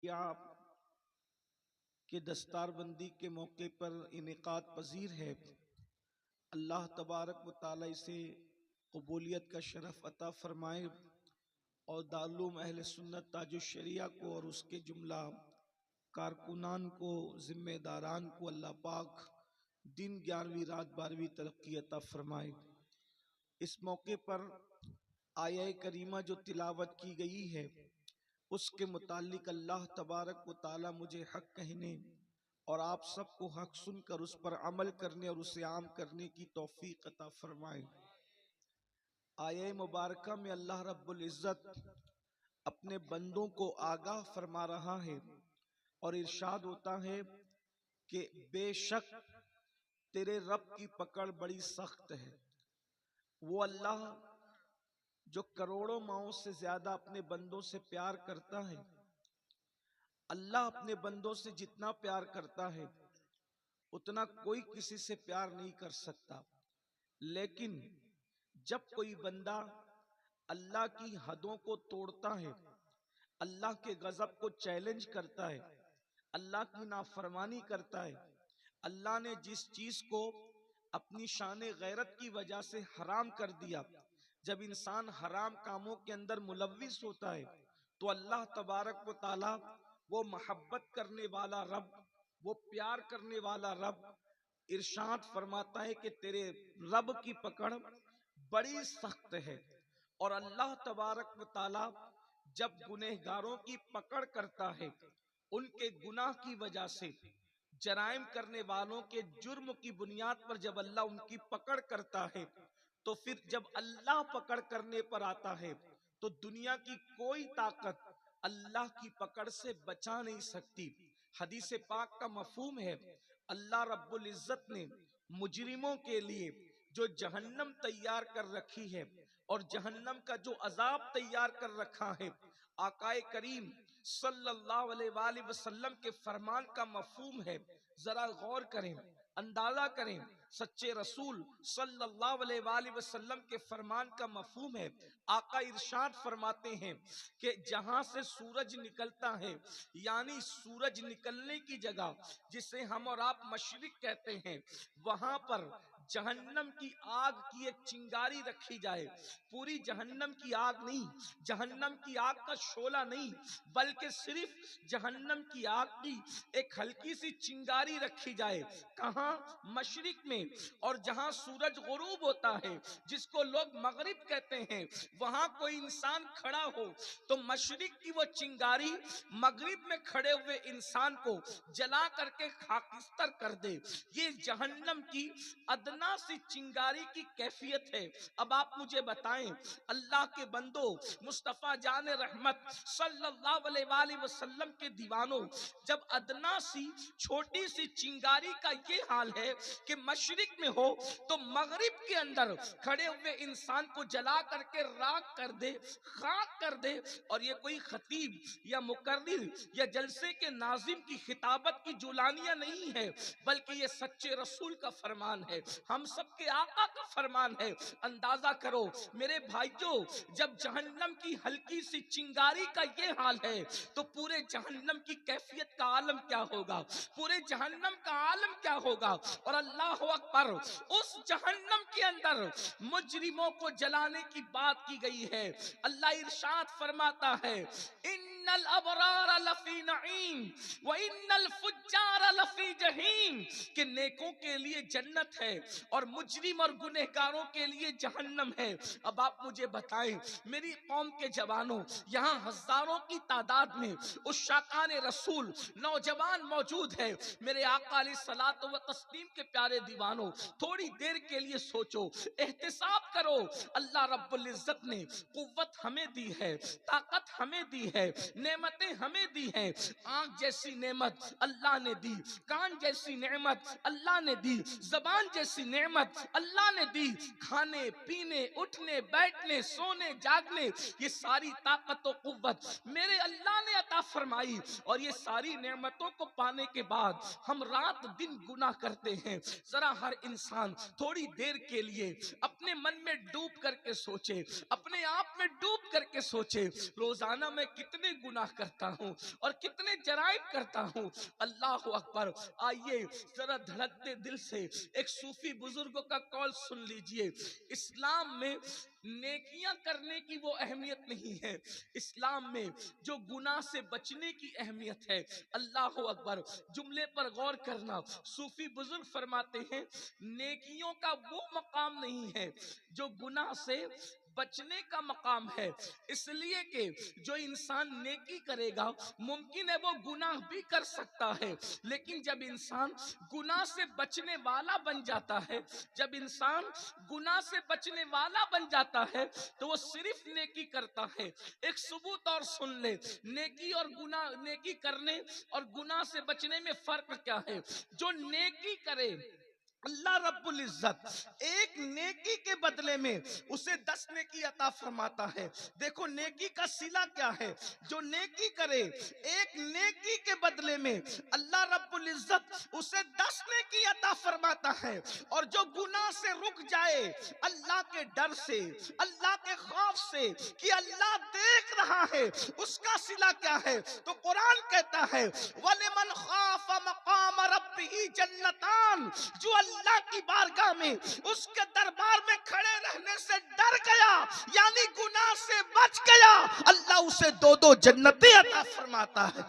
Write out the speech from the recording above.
آپ کے دستار بندی کے موقع پر انعقاد پذیر ہے۔ اللہ تبارک و تعالی اسے قبولیت کا شرف عطا فرمائے اور دارالعلوم اہل سنت تاج الشریعہ کو اور اس کے جملہ کارکنان کو، ذمہ داران کو اللہ پاک دن 11ویں رات 12ویں ترقی عطا فرمائے۔ اس موقع پر آیہ کریمہ جو تلاوت کی گئی ہے اس کے متعلق اللہ تبارک و تعالی مجھے حق کہنے اور آپ سب کو حق سن کر اس پر عمل کرنے اور اسے عام کرنے کی توفیق عطا فرمائے۔ آیہ مبارکہ میں اللہ رب العزت اپنے بندوں کو آگاہ فرما رہا ہے اور ارشاد ہوتا ہے کہ بے شک تیرے رب کی پکڑ بڑی سخت ہے۔ وہ اللہ جو کروڑوں ماؤں سے زیادہ اپنے بندوں سے پیار کرتا ہے، اللہ اپنے بندوں سے جتنا پیار کرتا ہے اتنا کوئی کسی سے پیار نہیں کر سکتا، لیکن جب کوئی بندہ اللہ کی حدوں کو توڑتا ہے، اللہ کے غضب کو چیلنج کرتا ہے، اللہ کی نافرمانی کرتا ہے، اللہ نے جس چیز کو اپنی شان غیرت کی وجہ سے حرام کر دیا، جب انسان حرام کاموں کے اندر ملوث ہوتا ہے تو اللہ تبارک و تعالی وہ محبت کرنے والا رب، وہ پیار کرنے والا رب ارشاد فرماتا ہے کہ تیرے رب کی پکڑ بڑی سخت ہے۔ اور اللہ تبارک و تعالی جب گنہگاروں کی پکڑ کرتا ہے، ان کے گناہ کی وجہ سے، جرائم کرنے والوں کے جرم کی بنیاد پر جب اللہ ان کی پکڑ کرتا ہے تو پھر جب اللہ پکڑ کرنے پر آتا ہے تو دنیا کی کوئی طاقت اللہ کی پکڑ سے بچا نہیں سکتی۔ حدیث پاک کا مفہوم ہے اللہ رب العزت نے مجرموں کے لیے جو جہنم تیار کر رکھی ہے اور جہنم کا جو عذاب تیار کر رکھا ہے، آقا کریم صلی اللہ علیہ وآلہ وسلم کے فرمان کا مفہوم ہے۔ ذرا غور کریں، اندازہ کریں، سچے رسول صلی اللہ علیہ وآلہ وسلم کے فرمان کا مفہوم ہے۔ آقا ارشاد فرماتے ہیں کہ جہاں سے سورج نکلتا ہے، یعنی سورج نکلنے کی جگہ جسے ہم اور آپ مشرق کہتے ہیں، وہاں پر جہنم کی آگ کی ایک چنگاری رکھی جائے۔ پوری جہنم کی آگ نہیں، جہنم کی آگ کا شعلہ نہیں، بلکہ صرف جہنم کی آگ کی ایک ہلکی سی چنگاری رکھی جائے۔ کہاں؟ مشرق میں۔ اور جہاں سورج غروب ہوتا ہے، جس کو لوگ مغرب کہتے ہیں، وہاں کوئی انسان کھڑا ہو تو مشرق کی وہ چنگاری مغرب میں کھڑے ہوئے انسان کو جلا کر کے خاکستر کر دے۔ یہ جہنم کی ادنا سی چنگاری کی کیفیت ہے۔ اب آپ مجھے بتائیں اللہ کے بندو، مصطفیٰ جان رحمت صلی اللہ علیہ وآلہ وسلم کے دیوانوں، جب ادنا سی چھوٹی سی چنگاری کا یہ حال ہے کہ مشرق میں ہو تو مغرب کے اندر کھڑے ہوئے انسان کو جلا کر کے راکھ کر دے، خاک کر دے، اور یہ کوئی خطیب یا مقرر یا جلسے کے ناظم کی خطابت کی جولانیہ نہیں ہے، بلکہ یہ سچے رسول کا فرمان ہے، ہم سب کے آقا کا فرمان ہے۔ اندازہ کرو میرے بھائیوں، جب جہنم کی ہلکی سی چنگاری کا یہ حال ہے تو پورے جہنم کی کیفیت کا عالم کیا ہوگا، پورے جہنم کا عالم کیا ہوگا۔ اور اللہ اکبر، اس جہنم کے اندر مجرموں کو جلانے کی بات کی گئی ہے۔ اللہ ارشاد فرماتا ہے ان الابرار لفی نعیم وان الفجار لفی جہیم، کہ نیکوں کے لیے جنت ہے اور مجرم اور گنہگاروں کے لیے جہنم ہے۔ اب آپ مجھے بتائیں میری قوم کے جوانوں، یہاں ہزاروں کی تعداد میں عشاقان رسول نوجوان موجود ہے، میرے آقا علیہ الصلوۃ والتسلیم کے پیارے دیوانوں، تھوڑی دیر کے لیے سوچو، احتساب کرو۔ اللہ رب العزت نے قوت ہمیں دی ہے، طاقت ہمیں دی ہے، نعمتیں ہمیں دی ہیں۔ آنکھ جیسی نعمت اللہ نے دی، کان جیسی نعمت اللہ نے دی، زبان جیسی سی نعمت اللہ نے دی، کھانے پینے اٹھنے بیٹھنے سونے جاگنے، یہ ساری طاقت و قوت میرے اللہ نے عطا فرمائی، اور یہ ساری نعمتوں کو پانے کے بعد ہم رات دن گناہ کرتے ہیں۔ ذرا ہر انسان تھوڑی دیر کے لیے اپنے من میں ڈوب کر کے سوچے، اپنے آپ میں ڈوب کر کے سوچے، روزانہ میں کتنے گناہ کرتا ہوں اور کتنے جرائم کرتا ہوں۔ اللہ اکبر۔ آئیے ذرا دھڑکتے دل سے ایک صوفی بزرگوں کا قول سن لیجئے۔ اسلام میں نیکیاں کرنے کی وہ اہمیت نہیں ہے، اسلام میں جو گناہ سے بچنے کی اہمیت ہے۔ اللہ اکبر۔ جملے پر غور کرنا، صوفی بزرگ فرماتے ہیں نیکیوں کا وہ مقام نہیں ہے جو گناہ سے بچنے کا مقام ہے، اس لیے کہ جو انسان نیکی کرے گا ممکن ہے وہ گناہ بھی کر سکتا ہے، لیکن جب انسان گناہ سے بچنے والا بن جاتا ہے، جب انسان گناہ سے بچنے والا بن جاتا ہے تو وہ صرف نیکی کرتا ہے۔ ایک ثبوت اور سن لے، نیکی اور گناہ، نیکی کرنے اور گناہ سے بچنے میں فرق کیا ہے۔ جو نیکی کرے اللہ رب العزت ایک نیکی کے بدلے میں اسے 10 نیکی عطا فرماتا ہے۔ دیکھو نیکی کا صلہ کیا ہے، جو نیکی کرے ایک نیکی کے بدلے میں اللہ رب العزت اسے 10 نیکی عطا فرماتا ہے، اور جو گناہ سے رک جائے اللہ کے ڈر سے، اللہ کے خوف سے کہ اللہ دیکھ رہا ہے، اس کا صلہ کیا ہے؟ تو قرآن کہتا ہے وَلِمَنْ خَافَ مَقَامَ رَبِّهِ جَنَّتَانِ، جو اللہ کی بارگاہ میں اس کے دربار میں کھڑے رہنے سے ڈر گیا یعنی گناہ سے بچ گیا، اللہ اسے 2 جنتیں عطا فرماتا ہے۔